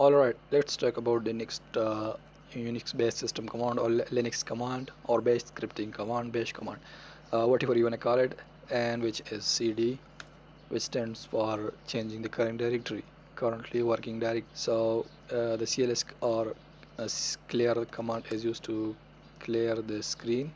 Alright, let's talk about the next Unix based system command or Linux command or bash scripting command, bash command, whatever you want to call it, and which is cd, which stands for changing the current directory, currently working directory. So the cls or clear command is used to clear the screen.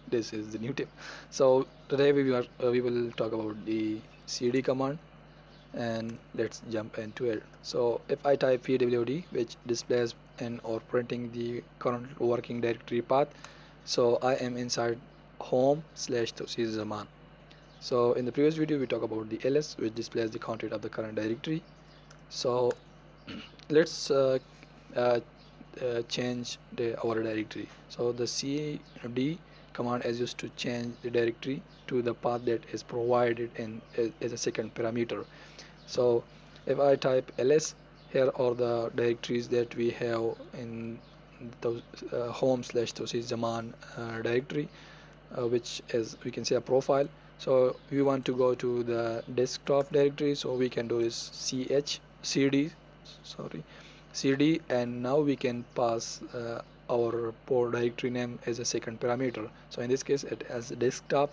This is the new tip. So today we will talk about the cd command, and let's jump into it. So if I type pwd, which displays and or printing the current working directory path, so I am inside home slash Tauseed Zaman. So in the previous video we talked about the ls, which displays the content of the current directory. So let's uh, change our directory. So the cd command is used to change the directory to the path that is provided in as a second parameter. So if I type ls, here are the directories that we have in the home slash Tauseed Zaman directory, which is, we can say, a profile. So we want to go to the desktop directory, so we can do is cd, and now we can pass our port directory name as a second parameter. So in this case it as desktop,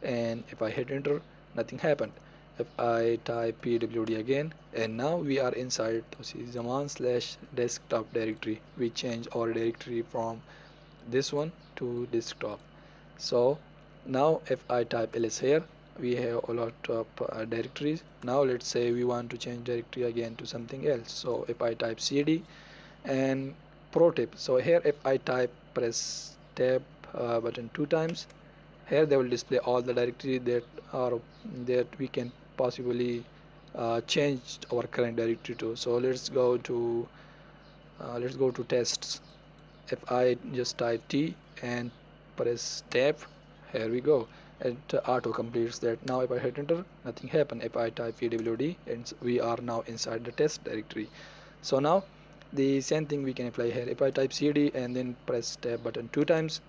and if I hit enter, nothing happened. If I type pwd again, and now we are inside Zaman slash desktop directory. We change our directory from this one to desktop. So now if I type ls here, we have a lot of directories. Now let's say we want to change directory again to something else. So if I type cd, and pro tip, so here if I type press tab button 2 times, here they will display all the directories that we can possibly change our current directory to. So let's go to tests. If I just type T and press tab, here we go, it auto completes that. Now if I hit enter, nothing happened. If I type pwd, and we are now inside the test directory. So now the same thing we can apply here. If I type cd and then press tab button 2 times,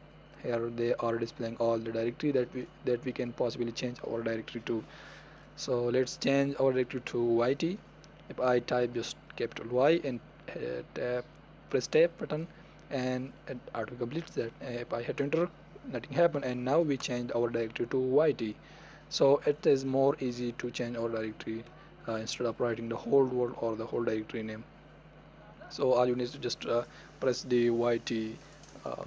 here they are displaying all the directory that we can possibly change our directory to. So let's change our directory to yt. If I type just capital Y and press tab button, and it auto completes that. If I hit enter, nothing happened, and now we changed our directory to yt. So it is more easy to change our directory instead of writing the whole word or the whole directory name. So all you need to just press the yt, uh,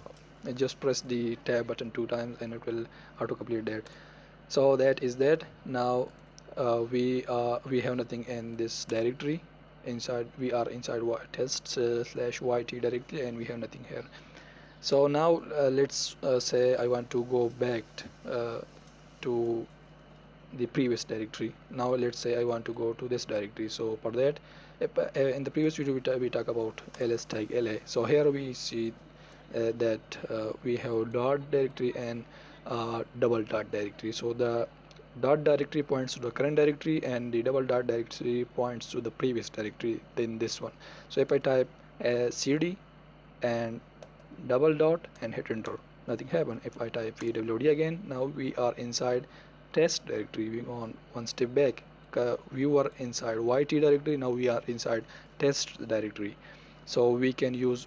just press the tab button 2 times, and it will auto complete that. So that is that. Now we have nothing in this directory. Inside, we are inside test slash yt directly, and we have nothing here. So now let's say I want to go back to the previous directory. Now let's say I want to go to this directory. So for that, in the previous video we talk about ls tag la. So here we see that we have dot directory and double dot directory. So the dot directory points to the current directory, and the double dot directory points to the previous directory in this one. So if I type cd and double dot and hit enter, nothing happened. If I type pwd again, now we are inside test directory. We go on one step back. We were inside yt directory, now we are inside test directory. So we can use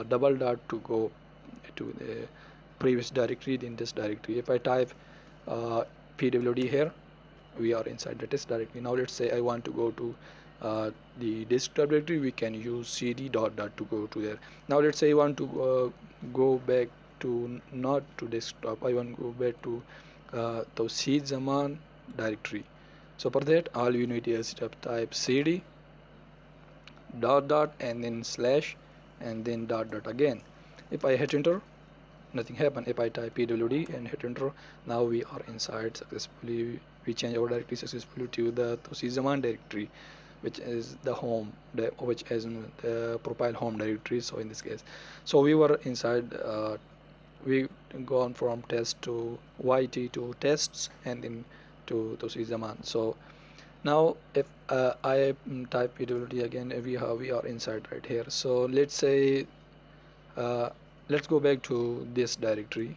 double dot to go to the previous directory in this directory. If I type pwd here, we are inside the test directory. Now let's say I want to go to the desktop directory. We can use cd dot dot to go to there. Now let's say I want to go back to not to desktop, I want to go back to Tauseed Zaman directory. So for that, all you need is to type cd dot dot and then slash and then dot dot again. If I hit enter, nothing happened. If I type pwd and hit enter, now we are inside successfully. We change our directory successfully to the Tauseed Zaman directory, which is the home, which is the profile home directory. So in this case, so we were inside we gone from test to yt to tests, and then to Tauseed Zaman. So now if I type pwd again, we are inside right here. So let's say uh, let's go back to this directory,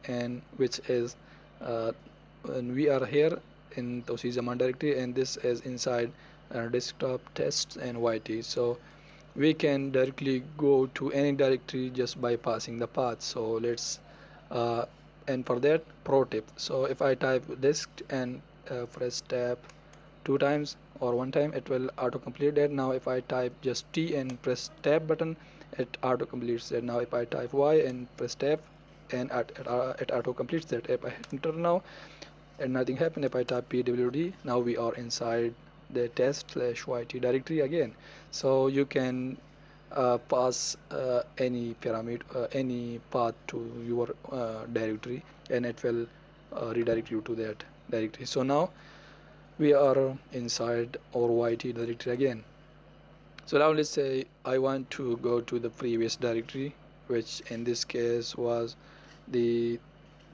and which is and we are here in Tauseed Zaman directory, and this is inside desktop tests and yt. So we can directly go to any directory just by passing the path. So let's and for that, pro tip, so if I type disk and press tab 2 times or 1 time, it will auto complete that. Now if I type just T and press tab button, it auto completes that. Now if I type Y and press tab, and it auto completes that. If I hit enter now and nothing happened, if I type pwd, now we are inside the test/yt directory again. So you can pass any pyramid, any path to your directory, and it will redirect you to that directory. So now we are inside our YT directory again. So now let's say I want to go to the previous directory, which in this case was the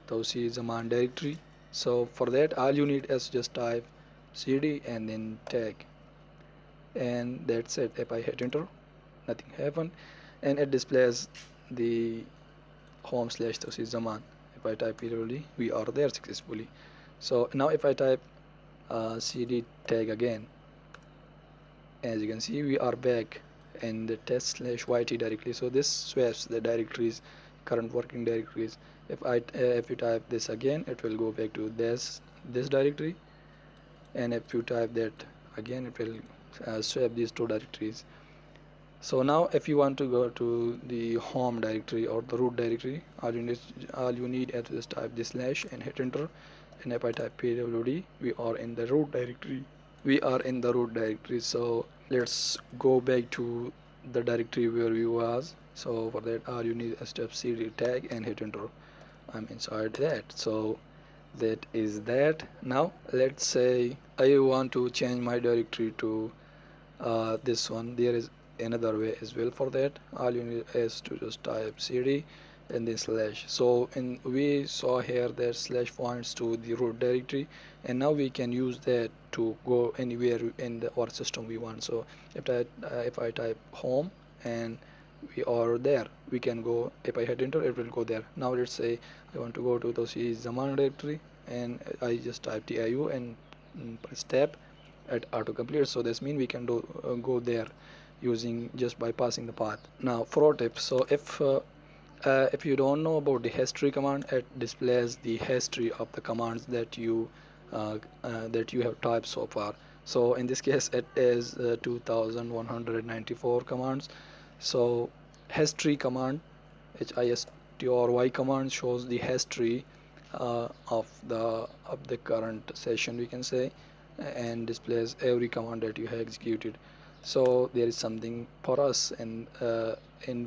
Tauseed Zaman directory. So for that, all you need is just type cd and then tag, and that's it. If I hit enter, nothing happened, and it displays the home/Tauseed Zaman. If I type pwd, we are there successfully. So now if I type cd tag again, as you can see, we are back in the test/yt directory. So this swaps the directories, current working directories. If you type this again, it will go back to this directory, and if you type that again, it will swap these two directories. So now if you want to go to the home directory or the root directory, all you need is just type this slash and hit enter, and if I type pwd, we are in the root directory. So let's go back to the directory where we was. So for that, all you need is to cd tag and hit enter. I'm inside that. So that is that. Now let's say I want to change my directory to this one. There is another way as well. For that, all you need is to just type cd and then slash. So we saw here that slash points to the root directory, and now we can use that to go anywhere in our system we want. So if I type home and we are there, we can go. If I hit enter, it will go there. Now let's say I want to go to the Zaman directory, and I just type tiu and press tab, at autocomplete. So this means we can go there using just by passing the path. Now pro tip, so if you don't know about the history command, it displays the history of the commands that you have typed so far. So in this case, it is 2194 commands. So history command, HISTORY command, shows the history of the current session, we can say, and displays every command that you have executed. So there is something for us, and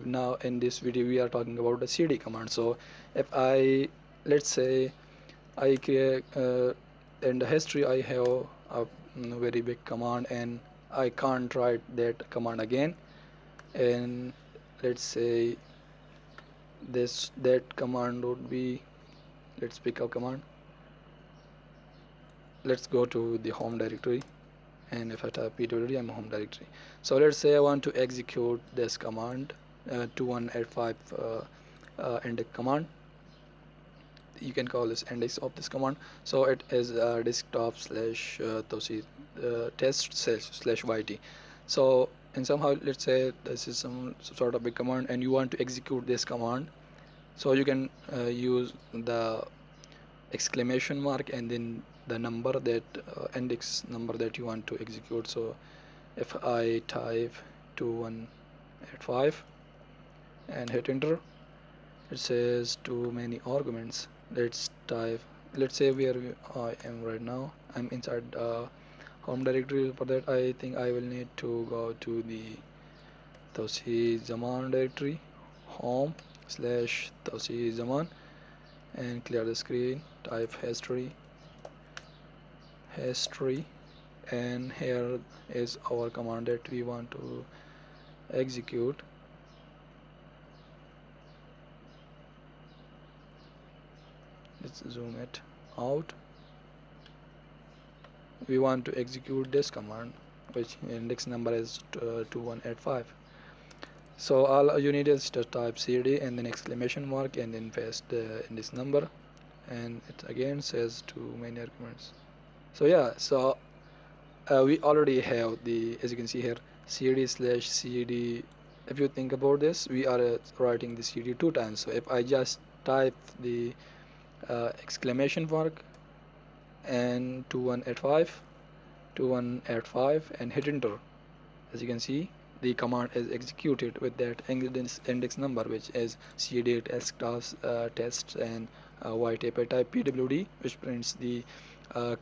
now in this video we are talking about the cd command. So if I, let's say I create in the history I have a very big command, and I can't write that command again, and let's say that command would be, let's pick a command. Let's go to the home directory, and if I type pwd, I'm home directory. So let's say I want to execute this command, 2185 index command. You can call this index of this command. So it is desktop slash Tauseed test slash yt. So and somehow, let's say this is some sort of big command, and you want to execute this command. So you can use the exclamation mark and then the number, that index number that you want to execute. So if I type 2185 and hit enter, it says too many arguments. Let's say where I am right now. I'm inside home directory. For that, I think I will need to go to the Tauseed Zaman directory, home slash Tauseed Zaman, and clear the screen. Type history, and here is our command that we want to execute. Let's zoom it out. We want to execute this command, which index number is 2185. So all you need is to type cd and then exclamation mark and then paste the index number, and it again says too many arguments. So yeah, so we already have the, as you can see here, cd slash cd. If you think about this, we are writing the cd two times. So if I just type the exclamation mark and 2185 2185 and hit enter, as you can see the command is executed with that index number, which is cd tests and white api type pwd, which prints the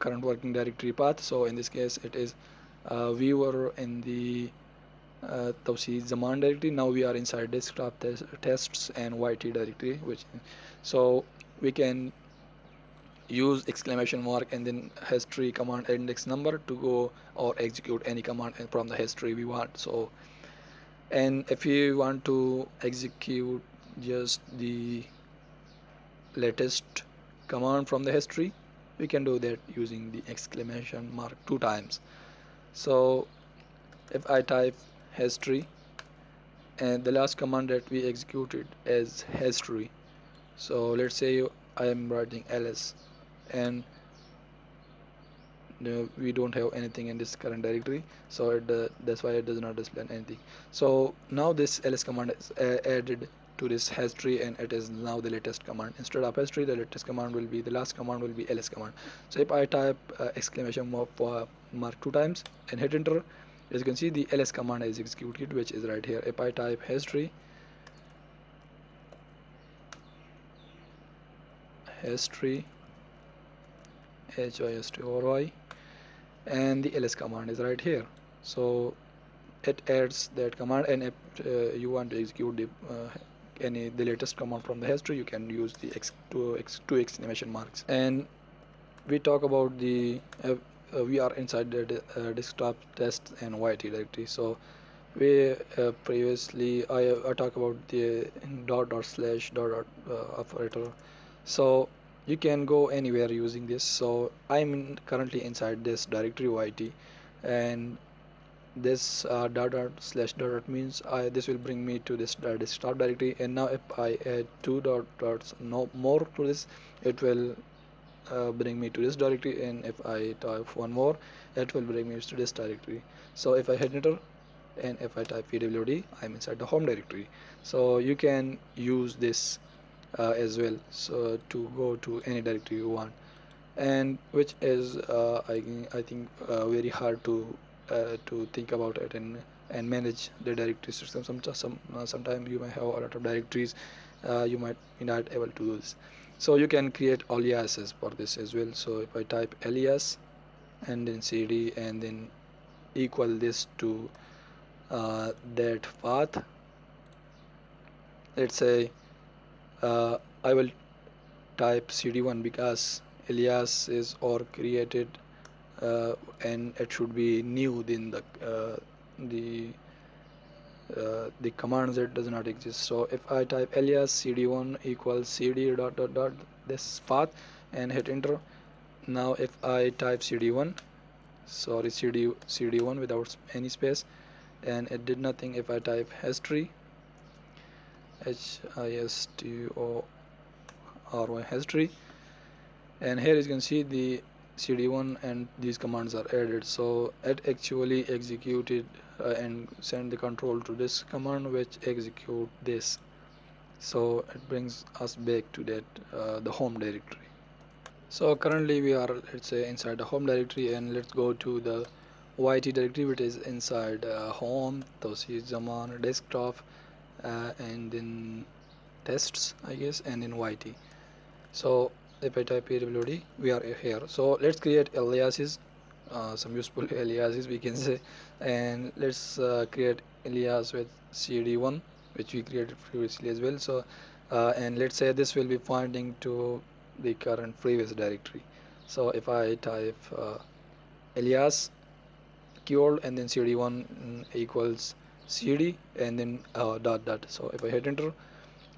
current working directory path. So in this case it is we were in the Tauseed Zaman directory. Now we are inside desktop tests and YT directory, which so we can use exclamation mark and then history command index number to go or execute any command from the history we want. So, and if you want to execute just the latest command from the history, we can do that using the exclamation mark two times. So if I type history, and the last command that we executed is history, so let's say I am writing ls, and no, we don't have anything in this current directory, so that's why it does not display anything. So now this ls command is added to this history, and it is now the latest command. Instead of history, the latest command will be, the last command will be ls command. So if I type exclamation mark two times and hit enter, as you can see the ls command is executed, which is right here. If I type history history history, and the ls command is right here. So it adds that command, and if you want to execute the latest command from the history, you can use the two exclamation marks. And we talk about the we are inside the desktop test and YT directory. So we previously I talk about the dot slash dot operator. So you can go anywhere using this. So I'm currently inside this directory YT, and this dot means this will bring me to this desktop directory. And now if I add two dots no more to this, it will bring me to this directory, and if I type one more, it will bring me to this directory. So if I hit enter and if I type pwd, I'm inside the home directory. So you can use this as well, so to go to any directory you want, and which is I think very hard to think about it and manage the directory system. Sometimes you may have a lot of directories, you might be not able to do this. So you can create aliases for this as well. So if I type alias and then cd and then equal this to that path, let's say I will type cd1 because alias is or created and it should be new than the the commands that does not exist. So if I type alias cd1 equals cd dot this path and hit enter, now if I type cd1, sorry cd1 without any space, and it did nothing. If I type history history, and here you can see the cd1 and these commands are added. So it actually executed and send the control to this command, which execute this. So it brings us back to that the home directory. So currently we are, let's say, inside the home directory, and let's go to the YT directory, which is inside home, Tauseed, Zaman, desktop, and then tests, I guess, and in YT. So if I type pwd, we are here. So let's create aliases, some useful aliases we can say, and let's create alias with cd1, which we created previously as well. So and let's say this will be pointing to the current previous directory. So if I type alias keyword and then cd1 equals cd and then dot. So if I hit enter,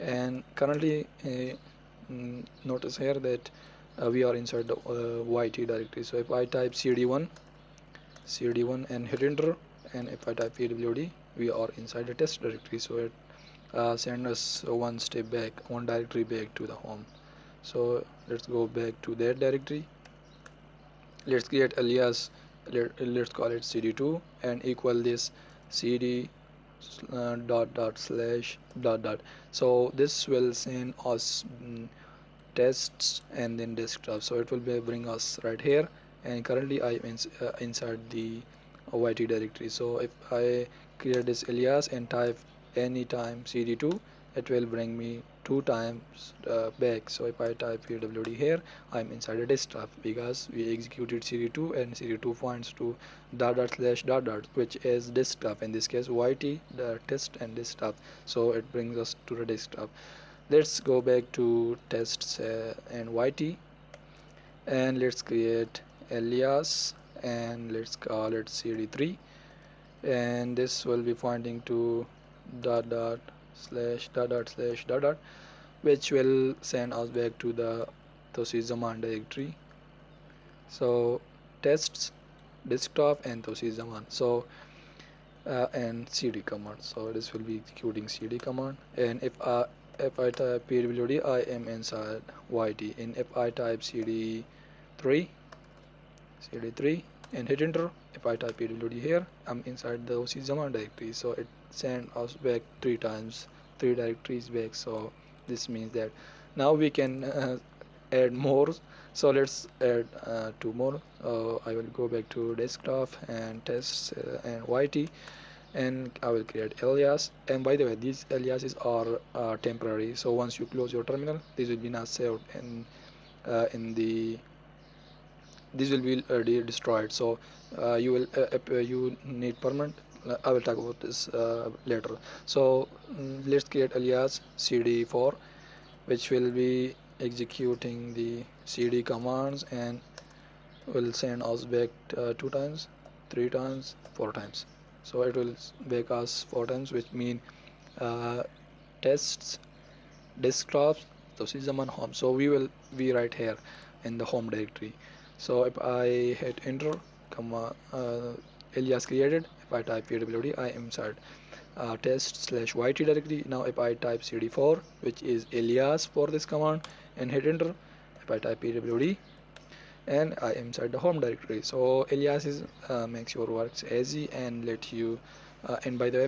and currently notice here that we are inside the YT directory. So if I type cd1 and hit enter, and if I type pwd, we are inside the test directory. So it send us one step back, one directory back to the home. So let's go back to that directory. Let's create alias, let's call it cd2 and equal this cd dot dot slash dot dot. So this will send us tests and then desktop, so it will bring us right here, and currently I am inside the YT directory. So if I create this alias and type anytime cd2, it will bring me two times back. So if I type pwd here, I'm inside a desktop because we executed cd2 and cd2 points to dot dot slash dot dot, which is desktop, in this case YT the test and desktop, so it brings us to the desktop. Let's go back to tests and YT, and let's create alias and let's call it cd3, and this will be pointing to dot dot slash dot dot slash dot dot, which will send us back to the Tauseed Zaman directory. So tests, desktop and Tauseed Zaman. So and cd command, so this will be executing cd command. And if I type pwd, I am inside YT, and if I type cd3 and hit enter, if I type pwd here, I'm inside the OC Zaman directory, so it sent us back three directories back. So this means that now we can add more. So let's add two more. I will go back to desktop and tests and YT, and I will create alias. And by the way, these aliases are temporary, so once you close your terminal, this will be not saved in the this will be destroyed. So you need permanent. I will talk about this later. So let's create alias cd4, which will be executing the cd commands and will send us back two times, three times, four times. So it will back us four times, which mean uh, tests, desktops, Tauseed Zaman home. So we will be right here in the home directory. So if I hit enter, alias created. If I type pwd, I am inside test slash YT directory. Now if I type cd4, which is alias for this command, and hit enter, if I type pwd, and I am inside the home directory. So aliases makes your works easy and let you and by the way,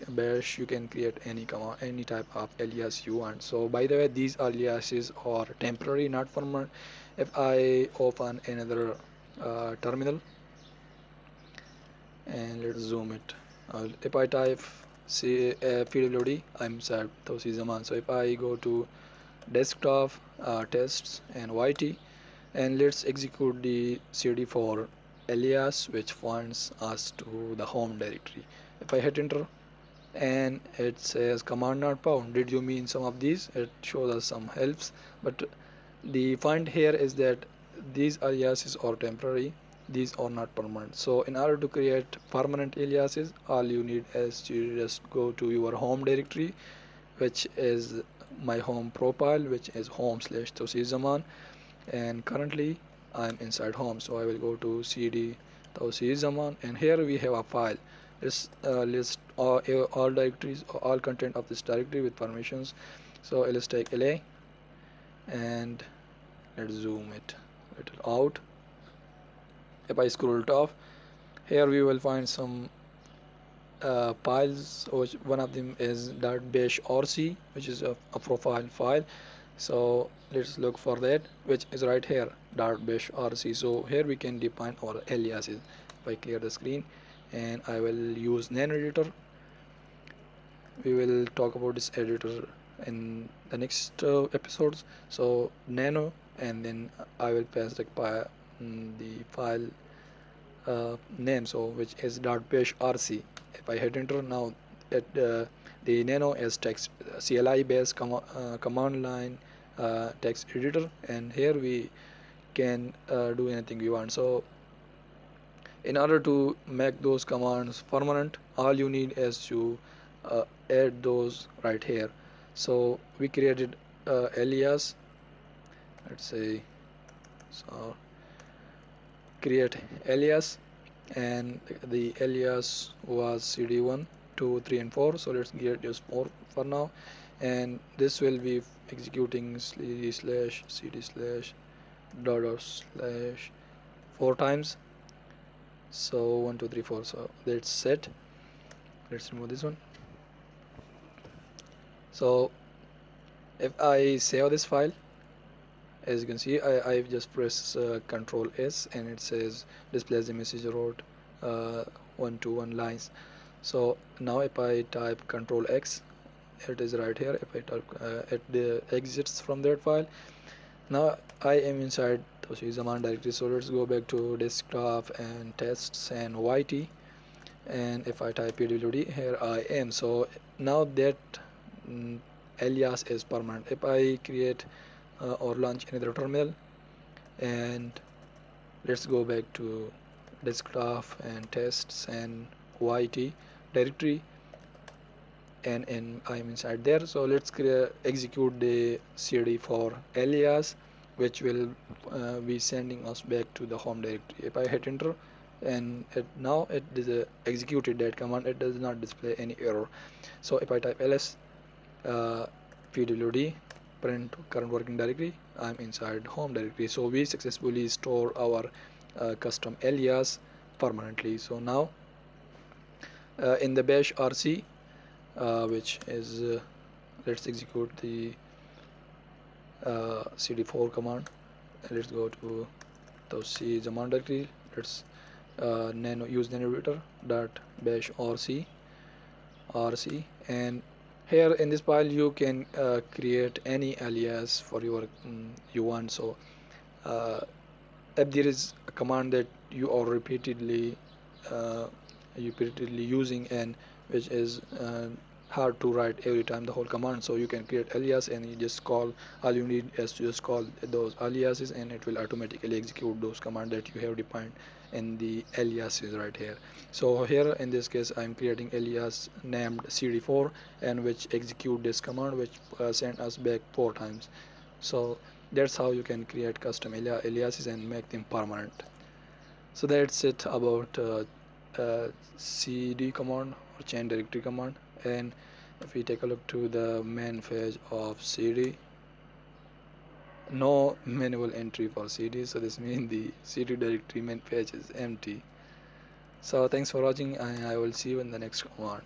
bash you can create any command, any type of alias you want. So by the way, these aliases are temporary, not permanent. If I open another terminal and let's zoom it, if I type pwd, I'm inside Tauseed Zaman. So if I go to desktop, tests and YT, and let's execute the cd4 alias, which points us to the home directory. If I hit enter and it says command not found, did you mean some of these? It shows us some helps, but the point here is that these aliases are temporary, these are not permanent. So in order to create permanent aliases, all you need is to just go to your home directory, which is my home profile, which is home slash Tauseed Zaman, and currently I'm inside home. So I will go to cd Tauseed Zaman, and here we have a file. Let's list all directories, all content of this directory with permissions. So let's take LA and let's zoom it a little out. If I scroll top, here we will find some files, which one of them is .bash rc, which is a profile file. So let's look for that, which is right here, .bash rc. So here we can define our aliases. If I clear the screen and I will use nano editor, we will talk about this editor in the next episodes. So nano, and then I will pass the file name, so which is .bash rc. If I hit enter now, the nano is text CLI based command line text editor, and here we can do anything we want. So in order to make those commands permanent, all you need is to add those right here. So we created alias, let's say, so create alias, and the alias was cd1 2 3 and 4. So let's get just 4 for now, and this will be executing cd slash dot dot slash 4 times. So 1 2 3 4, so that's set. Let's remove this one. So if I save this file, as you can see, I've just pressed Control S and it says displays the message wrote 121 lines. So now if I type Control X, it is right here. If I type it exits from that file. Now I am inside Tauseed Zaman directory. So let's go back to desktop and tests and YT, and if I type pwd, here I am. So now that mm, alias is permanent. If I create or launch another terminal, and let's go back to desktop and tests and YT directory, and I'm inside there. So let's execute the cd for alias, which will be sending us back to the home directory. If I hit enter, and now it is executed that command, it does not display any error. So if I type ls pwd print current working directory, I'm inside home directory. So we successfully store our custom alias permanently. So now in the bash rc, which is let's execute the cd4 command. Let's go to Tauseed Zaman directory. Let's use nanometer dot bash rc, and here in this file you can create any alias for your you want. So uh, if there is a command that you are uh, repeatedly using, and which is hard to write every time the whole command, so you can create alias and you just call, all you need is to just call those aliases and it will automatically execute those commands that you have defined in the aliases right here. So here in this case I'm creating alias named cd4, and which execute this command, which send us back 4 times. So that's how you can create custom aliases and make them permanent. So that's it about cd command or change directory command. And if we take a look to the main page of cd, no manual entry for cd, so this means the cd directory main page is empty. So thanks for watching, and I will see you in the next command.